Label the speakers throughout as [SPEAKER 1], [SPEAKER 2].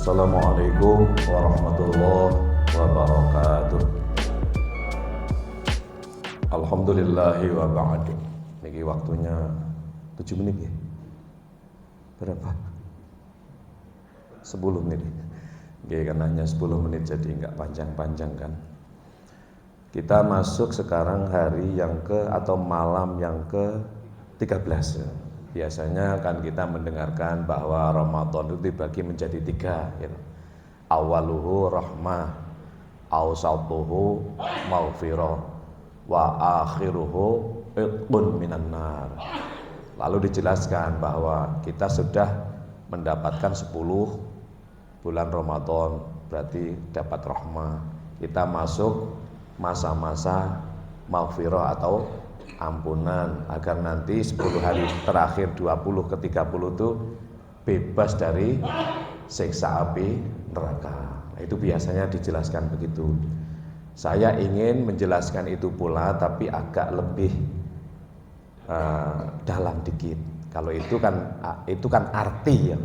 [SPEAKER 1] Assalamualaikum warahmatullahi wabarakatuh. Alhamdulillahi wa ba'du. Niki waktunya 7 menit ya? Berapa? 10 menit. Oke, kan hanya 10 menit jadi nggak panjang-panjang kan. Kita masuk sekarang hari yang atau malam yang ke-13 ya. Biasanya kan kita mendengarkan bahwa Ramadan itu dibagi menjadi 3 gitu. Awaluhu rahmah, awsatuhu maghfirah, wa akhiruhu itqun minan nar. Lalu dijelaskan bahwa kita sudah mendapatkan 10 bulan Ramadan, berarti dapat rahmah. Kita masuk masa-masa maghfirah atau ampunan, agar nanti 10 hari terakhir 20 ke 30 itu bebas dari siksa api neraka. Nah, itu biasanya dijelaskan begitu. Saya ingin menjelaskan itu pula tapi agak lebih dalam dikit. Kalau itu kan arti ya.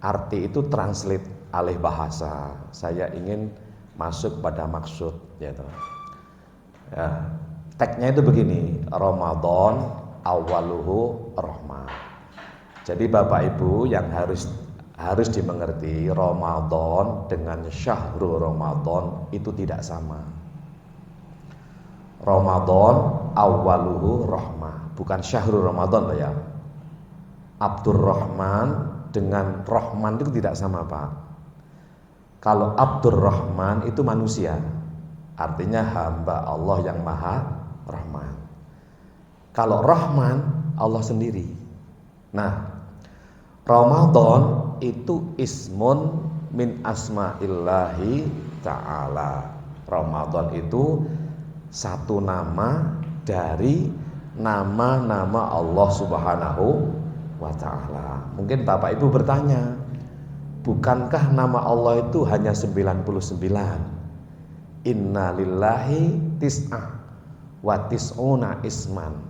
[SPEAKER 1] Arti itu translate alih bahasa. Saya ingin masuk pada maksud gitu. Ya. Teksnya itu begini, Ramadan awaluhu rahmah. Jadi Bapak Ibu yang harus dimengerti, Ramadan dengan syahrul Ramadan itu tidak sama. Ramadan awaluhu rahmah, bukan syahrul Ramadan ya. Abdurrahman dengan Rahman itu tidak sama Pak. Kalau Abdurrahman itu manusia, artinya hamba Allah yang maha Rahman. Kalau Rahman Allah sendiri. Nah, Ramadan itu ismun min asma'illahi ta'ala. Ramadan itu satu nama dari nama-nama Allah Subhanahu wa ta'ala. Mungkin Bapak Ibu bertanya, bukankah nama Allah itu hanya 99? Inna lillahi tis'ah wa tis'una isman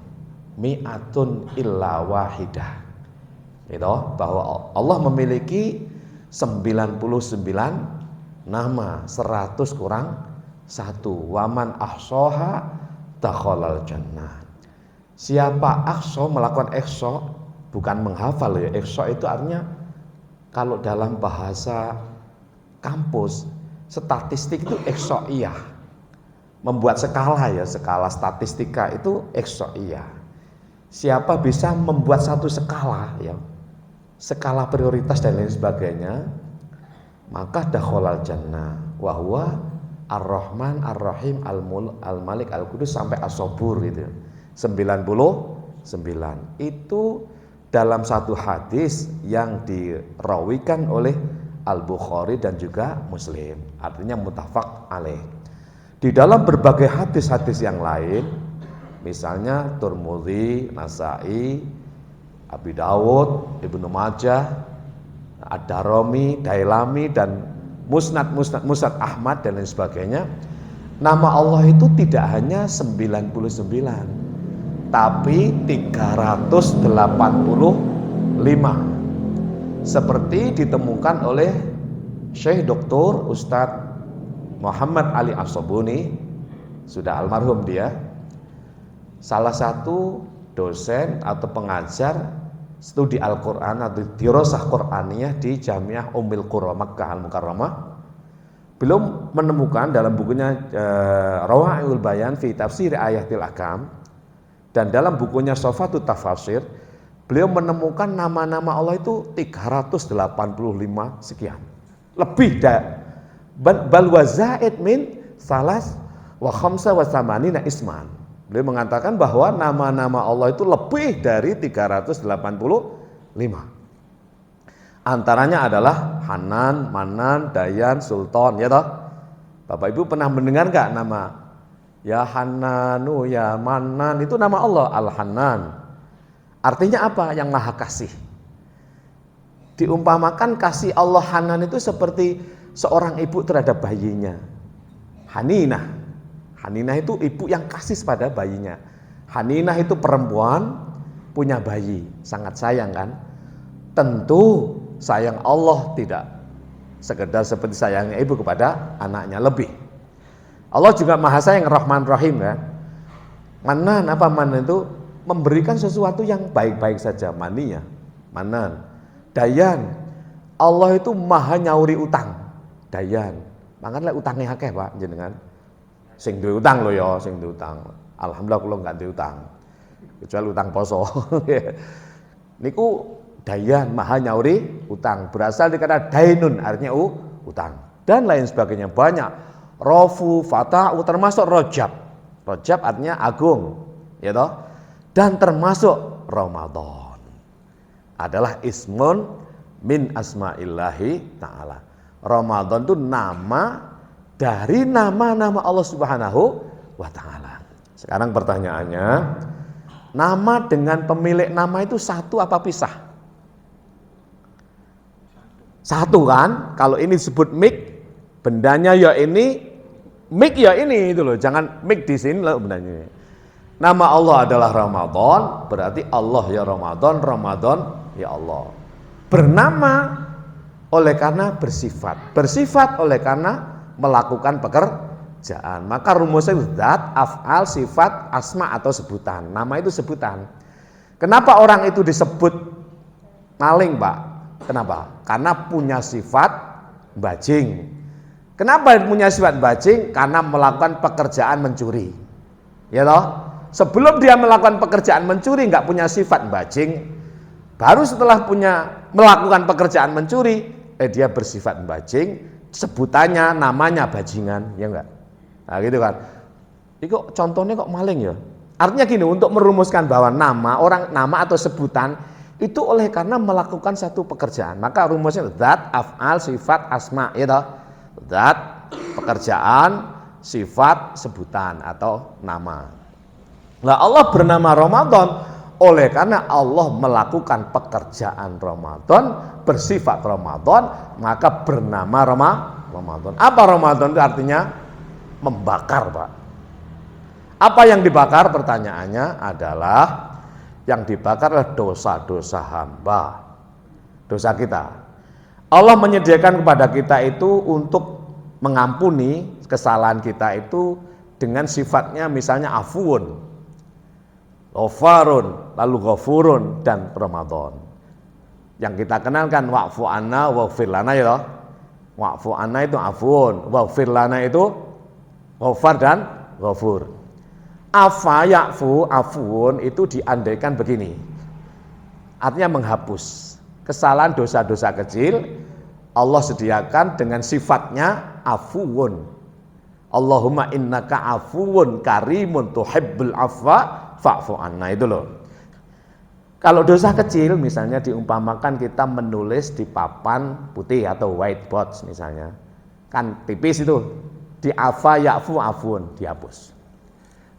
[SPEAKER 1] mi'atun illa wahidah. Itu bahwa Allah memiliki 99 nama, 100 kurang 1. Waman ahsoha dakhalal jannah. Siapa ahso, melakukan ihsa, bukan menghafal ya. Ihsa itu artinya kalau dalam bahasa kampus statistik itu ihsaiyah. Membuat skala ya, skala statistika itu ihsaiyah. Siapa bisa membuat satu skala ya, skala prioritas dan lain sebagainya, maka dakhalal jannah wa huwa ar-rahman ar-rahim al-malik al-qudus sampai as-sabur gitu. 99 itu dalam satu hadis yang dirawikan oleh Al-Bukhari dan juga Muslim, artinya muttafaq alaih. Di dalam berbagai hadis-hadis yang lain, misalnya Tirmidzi, Nasa'i, Abi Dawud, Ibnu Majah, Ad-Darimi, Dailami dan Musnad Ahmad dan lain sebagainya, nama Allah itu tidak hanya 99, tapi 385, seperti ditemukan oleh Syekh Dr. Ustadz Muhammad Ali As-Sabuni, sudah almarhum dia, salah satu dosen atau pengajar studi Al-Quran atau dirosah Quraniyah di Jamiah Ummul Qura Makkah Al-Mukarramah. Belum menemukan dalam bukunya Rawaiul Bayan fi Tafsir Ayatil Ahkam dan dalam bukunya Sofatut Tafasir, beliau menemukan nama-nama Allah itu 385 sekian. Lebih dari bal wa zaid min salas wa khamsa wa samanina isman. Beliau mengatakan bahwa nama-nama Allah itu lebih dari 385. Antaranya adalah Hanan, Manan, Dayan, Sultan, ya toh? Bapak Ibu pernah mendengar enggak nama ya Hananu, ya Manan, itu nama Allah Al-Hanan. Artinya apa? Yang Maha Kasih. Diumpamakan kasih Allah Hanan itu seperti seorang ibu terhadap bayinya. Haninah. Haninah itu ibu yang kasih pada bayinya. Haninah itu perempuan punya bayi, sangat sayang kan? Tentu sayang Allah tidak sekedar seperti sayangnya ibu kepada anaknya lebih. Allah juga Maha Sayang, Rahman Rahim kan. Manan, apa manan itu? Memberikan sesuatu yang baik-baik saja, maninya. Manan. Dayan, Allah itu maha nyauri utang. Dayan, makanya utangnya akeh Pak jenengan. Sing duwe utang lho ya, sing duwe utang. Alhamdulillah kula enggak duwe utang. Kecuali utang poso. Niku dayan, maha nyauri utang. Berasal dari kata dainun, artinya utang. Dan lain sebagainya banyak. Rofu, fata'u, termasuk rojab. Rojab artinya agung, ya toh. Dan termasuk Ramadan. Adalah ismun min asma'illahi ta'ala. Ramadan itu nama dari nama-nama Allah Subhanahu wa ta'ala. Sekarang pertanyaannya, nama dengan pemilik nama itu satu apa pisah? Satu kan? Kalau ini disebut mik, bendanya ya ini, mik ya ini itu loh. Jangan mik di sini loh bendanya. Nama Allah adalah Ramadan, berarti Allah ya Ramadan, Ramadan ya Allah. Bernama oleh karena bersifat. Bersifat oleh karena melakukan pekerjaan. Maka rumusnya zat, af'al, sifat, asma atau sebutan. Nama itu sebutan. Kenapa orang itu disebut maling, Pak? Kenapa? Karena punya sifat bajing. Kenapa punya sifat bajing? Karena melakukan pekerjaan mencuri. Ya toh? Sebelum dia melakukan pekerjaan mencuri nggak punya sifat bajing. Baru setelah melakukan pekerjaan mencuri, dia bersifat bajing, sebutannya namanya bajingan, ya enggak? Nah, gitu kan. Itu contohnya kok maling ya. Artinya gini, untuk merumuskan bahwa nama atau sebutan itu oleh karena melakukan satu pekerjaan. Maka rumusnya zat, af'al, sifat, asma, ya toh? Zat, pekerjaan, sifat, sebutan atau nama. Nah, Allah bernama Ramadan oleh karena Allah melakukan pekerjaan Ramadan, bersifat Ramadan, maka bernama Ramadan. Apa Ramadan itu artinya? Membakar, Pak. Apa yang dibakar? Pertanyaannya adalah yang dibakar adalah dosa-dosa hamba, dosa kita. Allah menyediakan kepada kita itu untuk mengampuni kesalahan kita itu dengan sifatnya misalnya afuun, ghafarun, lalu ghafurun, dan Ramadan. Yang kita kenalkan wa'fu anna waghfir lana ya toh. Wa'fu anna itu afuun, waghfir lana itu ghafar dan ghafur. Afa ya'fu afuun itu diandaikan begini. Artinya menghapus kesalahan dosa-dosa kecil. Allah sediakan dengan sifatnya afuun. Allahumma innaka afuun karimun tuhibbul afwa fa'fu anna, itu loh. Kalau dosa kecil misalnya diumpamakan kita menulis di papan putih atau whiteboard misalnya, kan tipis itu, di afa ya'fu afun, dihapus.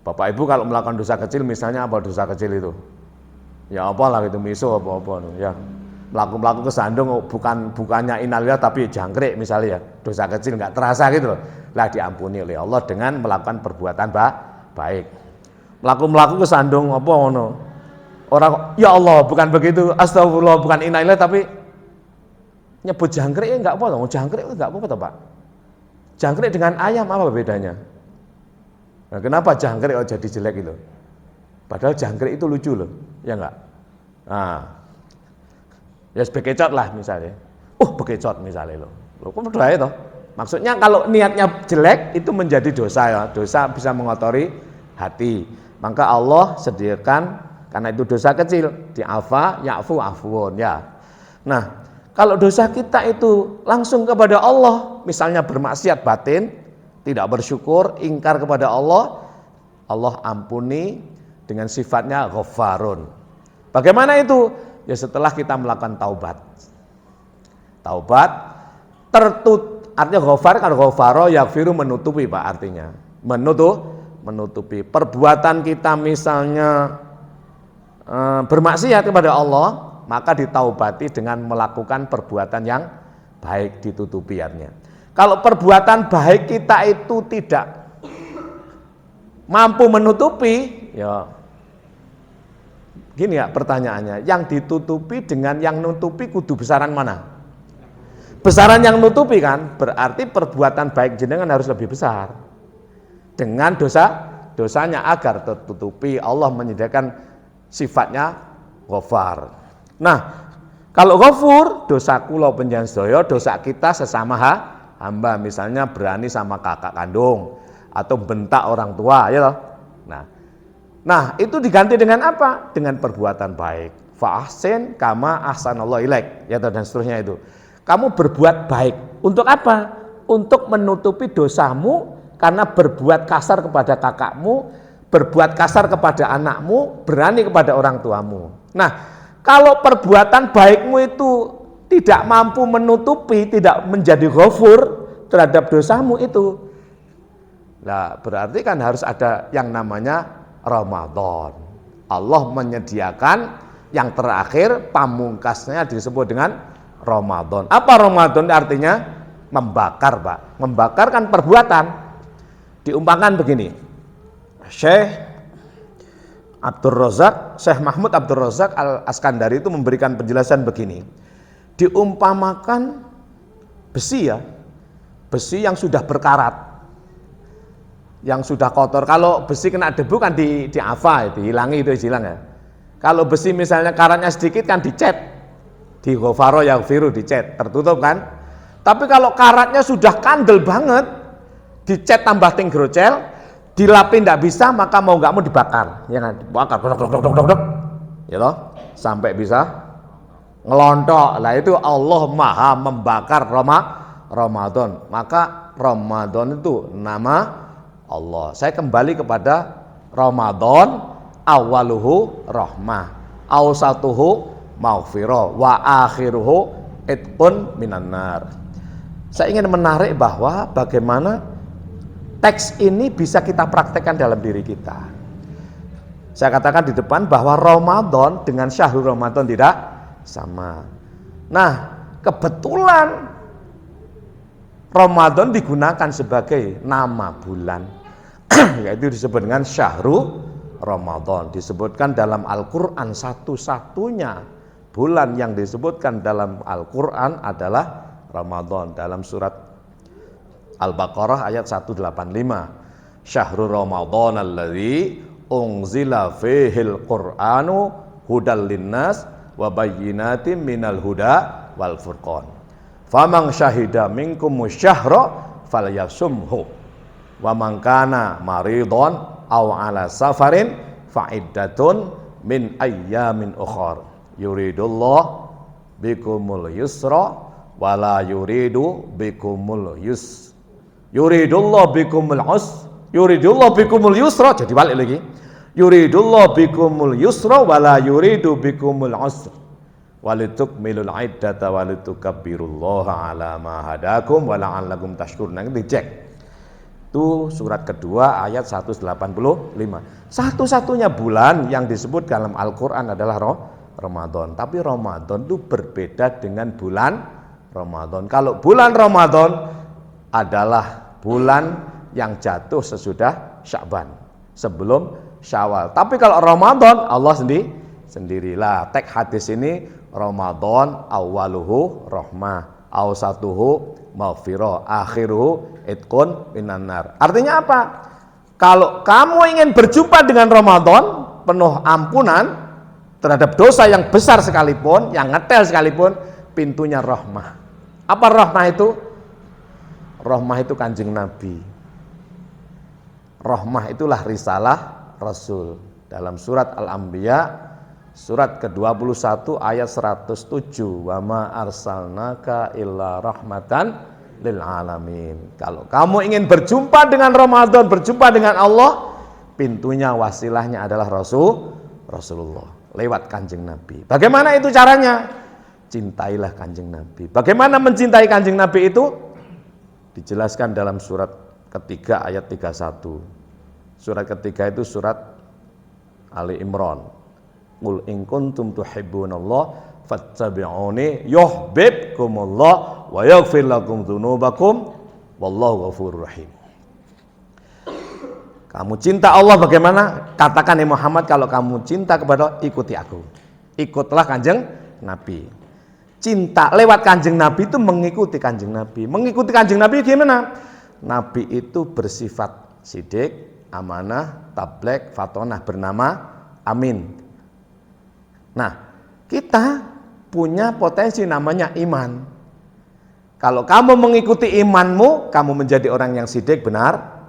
[SPEAKER 1] Bapak Ibu kalau melakukan dosa kecil misalnya apa dosa kecil itu? Ya apalah itu miso apa-apa ya. Melaku-melaku kesandung bukannya innalillah tapi jangkrik misalnya ya. Dosa kecil enggak terasa gitu loh. Lah diampuni oleh Allah dengan melakukan perbuatan baik. Melaku-melaku kesandung apa ngono. Orang ya Allah bukan begitu, astagfirullah bukan innalillah tapi nyebut jangkrik enggak apa toh. Jangkrik enggak apa-apa toh, Pak. Jangkrik dengan ayam apa bedanya? Nah, kenapa jangkrik jadi jelek itu? Padahal jangkrik itu lucu loh, ya enggak? Nah, ya bekecot lah misalnya. Bekecot misalnya loh. Loh kok berdoa itu? Maksudnya kalau niatnya jelek itu menjadi dosa ya. Dosa bisa mengotori hati. Maka Allah sediakan karena itu dosa kecil, di afa ya'fu afwun ya. Nah, kalau dosa kita itu langsung kepada Allah, misalnya bermaksiat batin, tidak bersyukur, ingkar kepada Allah, Allah ampuni dengan sifatnya ghafarun. Bagaimana itu? Ya setelah kita melakukan taubat. Taubat artinya ghafar kan ghafaro yaghfiru menutupi, Pak, artinya. Menutupi perbuatan kita misalnya bermaksiat kepada Allah, maka ditaubati dengan melakukan perbuatan yang baik, ditutupi artinya. Kalau perbuatan baik kita itu tidak mampu menutupi, ya gini ya pertanyaannya, yang ditutupi dengan yang nutupi kudu besaran mana? Besaran yang nutupi kan, berarti perbuatan baik jenengan harus lebih besar. Dengan dosanya agar tertutupi, Allah menyediakan sifatnya Ghafar. Nah, kalau Ghafur, dosa kula panjenengan sedaya, dosa kita sesama hamba, misalnya berani sama kakak kandung atau bentak orang tua, ya toh. Nah, itu diganti dengan apa? Dengan perbuatan baik. Fa ahsin kama ahsanallahu ilaik, ya toh, dan seterusnya itu. Kamu berbuat baik. Untuk apa? Untuk menutupi dosamu karena berbuat kasar kepada kakakmu, berbuat kasar kepada anakmu, berani kepada orang tuamu. Nah, kalau perbuatan baikmu itu tidak mampu menutupi, tidak menjadi ghafur terhadap dosamu itu, nah berarti kan harus ada yang namanya Ramadan. Allah menyediakan yang terakhir, pamungkasnya disebut dengan Ramadan. Apa Ramadan artinya? Membakar, Pak. Membakar kan perbuatan. Diumpamakan begini. Syekh Mahmud Abdul Razak Al-Askandari itu memberikan penjelasan begini. Diumpamakan besi ya. Besi yang sudah berkarat. Yang sudah kotor. Kalau besi kena debu kan dihilangi itu hilang ya. Kalau besi misalnya karatnya sedikit kan dicat. Di ghafaro yaghfiru, dicat, tertutup kan. Tapi kalau karatnya sudah kandel banget, dicat tambah tinggrocel, dilapin tidak bisa, maka mau nggak mau dibakar, ya kan, dibakar, ya loh, sampai bisa ngelontok. Lah itu Allah Maha membakar Ramadan. Maka Ramadan itu nama Allah. Saya kembali kepada Ramadan, awaluhu rahmah, awsatuhu maghfirah, wa akhiruhu itqun minan nar. Saya ingin menarik bahwa bagaimana teks ini bisa kita praktekkan dalam diri kita. Saya katakan di depan bahwa Ramadan dengan Syahrul Ramadan tidak sama. Nah, kebetulan Ramadan digunakan sebagai nama bulan, yaitu disebut dengan Syahrul Ramadan. Disebutkan dalam Al-Quran, satu-satunya bulan yang disebutkan dalam Al-Quran adalah Ramadan. Dalam surat Al-Baqarah ayat 185. Syahrul Ramadan alladzi unzila fihil Qur'anu hudal linnas wa bayyinatin minal huda wal furqan. Faman syahida minkum syahra falyasumhu wa man kana maridon aw ala safarin fa'iddatun min ayyamin ukhra. Yuridullah bikumul yusra wala yuridu bikumul yus. Yuridullah bikumul us. Yuridullah bikumul yusra, jadi balik lagi. Yuridullah bikumul yusra wala yuridu bikumul usra. Walitukmilul iddata walitukabbirullaha ala ma hadakum wa la'allakum tashkurun. Nanti dicek. Itu surat kedua ayat 185. Satu-satunya bulan yang disebut dalam Al-Quran adalah Ramadan. Tapi Ramadan itu berbeda dengan bulan Ramadan. Kalau bulan Ramadan adalah bulan yang jatuh sesudah Sya'ban, sebelum Syawal. Tapi kalau Ramadan Allah sendirilah. Teks hadis ini Ramadan awaluhu rahmah, awsatuhu maghfirah, akhiruhu itqun minan nar. Artinya apa? Kalau kamu ingin berjumpa dengan Ramadan penuh ampunan terhadap dosa yang besar sekalipun, yang ngetel sekalipun, pintunya rahmah. Apa rahmah itu? Rahmah itu Kanjeng Nabi. Rahmah itulah risalah Rasul. Dalam surat Al-Anbiya surat ke-21 ayat 107, wa ma arsalnaka illa rahmatan lil alamin. Kalau kamu ingin berjumpa dengan Ramadan, berjumpa dengan Allah, pintunya wasilahnya adalah Rasulullah. Lewat Kanjeng Nabi. Bagaimana itu caranya? Cintailah Kanjeng Nabi. Bagaimana mencintai Kanjeng Nabi itu? Dijelaskan dalam surat ketiga ayat 31. Surat ketiga itu surat Ali Imran. Qul in kuntum tuhibbunallah fattabi'uni yuhibbukumullah wa yaghfir lakum dzunubakum wallahu ghafurur rahim. Kamu cinta Allah bagaimana? Katakan ya Muhammad, kalau kamu cinta kepada Allah, ikuti aku. Ikutlah Kanjeng Nabi. Cinta lewat Kanjeng Nabi itu mengikuti Kanjeng Nabi. Mengikuti Kanjeng Nabi gimana? Nabi itu bersifat sidik, amanah, tabligh, fatonah, bernama Amin. Nah, kita punya potensi namanya iman. Kalau kamu mengikuti imanmu, kamu menjadi orang yang sidik, benar.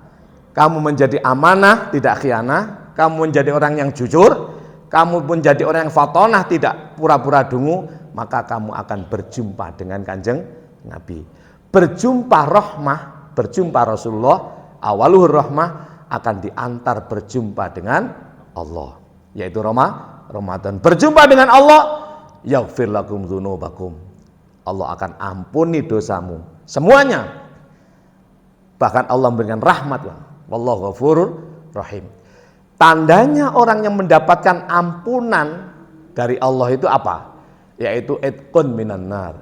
[SPEAKER 1] Kamu menjadi amanah, tidak khianah. Kamu menjadi orang yang jujur. Kamu menjadi orang yang fatonah, tidak pura-pura dungu. Maka kamu akan berjumpa dengan Kanjeng Nabi. Berjumpa rahmah, berjumpa Rasulullah, awaluhur rahmah, akan diantar berjumpa dengan Allah, yaitu Ramadan. Berjumpa dengan Allah, yaghfir lakum dzunubakum. Allah akan ampuni dosamu semuanya. Bahkan Allah memberikan rahmat. Wallahu ghafurur rahim. Tandanya orang yang mendapatkan ampunan dari Allah itu apa? Yaitu itqun minan nar.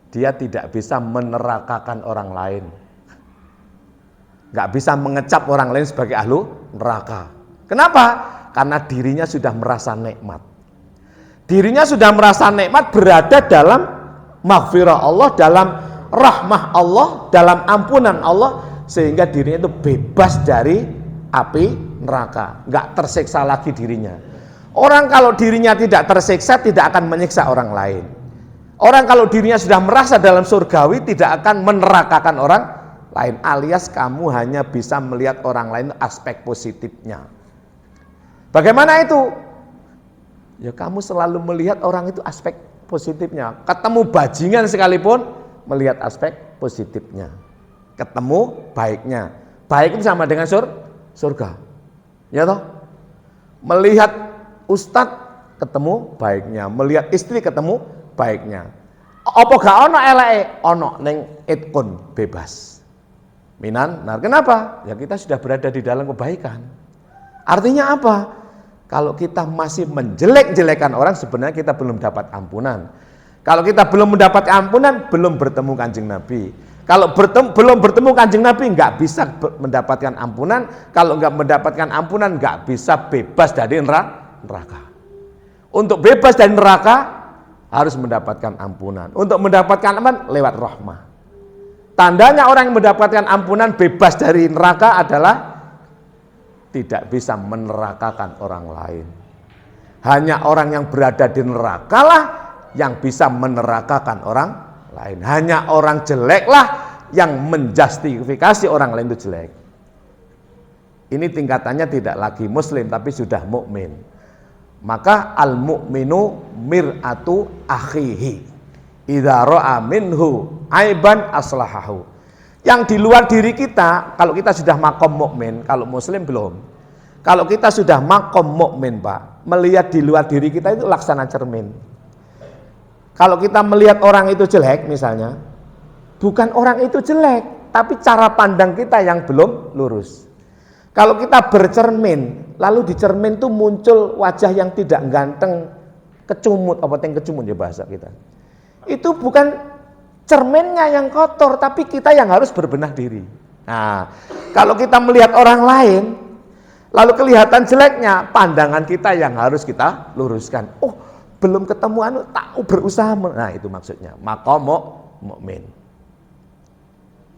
[SPEAKER 1] Dia tidak bisa menerakakan orang lain. Gak bisa mengecap orang lain sebagai ahlu neraka. Kenapa? Karena dirinya sudah merasa nikmat. Dirinya sudah merasa nikmat berada dalam maghfirah Allah, dalam rahmah Allah, dalam ampunan Allah, sehingga dirinya itu bebas dari api neraka, nggak tersiksa lagi dirinya. Orang kalau dirinya tidak tersiksa tidak akan menyiksa orang lain. Orang kalau dirinya sudah merasa dalam surgawi tidak akan menerakakan orang lain, alias kamu hanya bisa melihat orang lain aspek positifnya. Bagaimana itu? Ya kamu selalu melihat orang itu aspek positifnya. Ketemu bajingan sekalipun melihat aspek positifnya. Ketemu baiknya. Baik itu sama dengan surga. Ya toh? Melihat ustadz ketemu baiknya, melihat istri ketemu baiknya. Apa gak ono eleke? Ono ning itkun, bebas. Minan, nah kenapa? Ya kita sudah berada di dalam kebaikan. Artinya apa? Kalau kita masih menjelek-jelekan orang, sebenarnya kita belum dapat ampunan. Kalau kita belum mendapat ampunan, belum bertemu Kanjeng Nabi. Kalau belum bertemu Kanjeng Nabi, nggak bisa mendapatkan ampunan. Kalau nggak mendapatkan ampunan, nggak bisa bebas dari neraka. Untuk bebas dari neraka, harus mendapatkan ampunan. Untuk mendapatkan ampunan, lewat rahmah. Tandanya orang yang mendapatkan ampunan bebas dari neraka adalah tidak bisa menerakakan orang lain. Hanya orang yang berada di neraka lah yang bisa menerakakan orang lain. Hanya orang jelek lah yang menjustifikasi orang lain itu jelek. Ini tingkatannya tidak lagi muslim tapi sudah mukmin. Maka al-mu'minu mir'atu akhihi. Idza ra'a minhu aiban aslahahu. Yang di luar diri kita, kalau kita sudah makom mukmin, kalau muslim belum. Kalau kita sudah makom mukmin, Pak, melihat di luar diri kita itu laksana cermin. Kalau kita melihat orang itu jelek misalnya, bukan orang itu jelek, tapi cara pandang kita yang belum lurus. Kalau kita bercermin, lalu di cermin itu muncul wajah yang tidak ganteng, kecumut, apa yang kecumut ya bahasa kita. Itu bukan cerminnya yang kotor, tapi kita yang harus berbenah diri. Nah, kalau kita melihat orang lain, lalu kelihatan jeleknya, pandangan kita yang harus kita luruskan. Oh, belum ketemu tak berusaha. Nah, itu maksudnya maqam mukmin.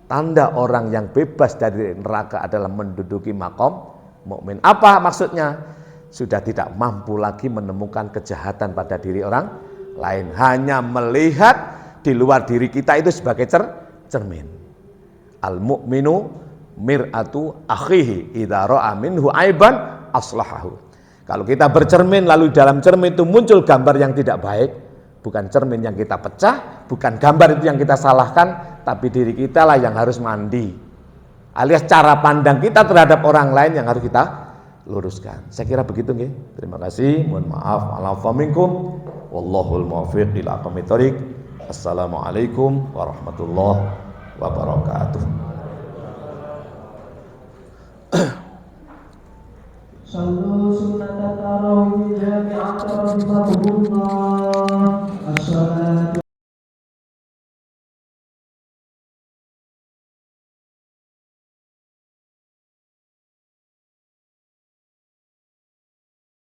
[SPEAKER 1] Tanda orang yang bebas dari neraka adalah menduduki maqam mukmin. Apa maksudnya? Sudah tidak mampu lagi menemukan kejahatan pada diri orang lain, hanya melihat di luar diri kita itu sebagai cermin. Al-mu'minu mir'atu akhihi idza ra'a minhu aiban aslahahu. Kalau kita bercermin lalu dalam cermin itu muncul gambar yang tidak baik, bukan cermin yang kita pecah, bukan gambar itu yang kita salahkan, tapi diri kita lah yang harus mandi. Alias cara pandang kita terhadap orang lain yang harus kita luruskan. Saya kira begitu nggih. Terima kasih. Mohon maaf. Wa'alaikum minkum. Wallahul muwaffiq ila aqwamit thoriq. Assalamualaikum warahmatullahi wabarakatuh.
[SPEAKER 2] Sallu sunnata tarawih jami'atan rahimahumullah. As-salatu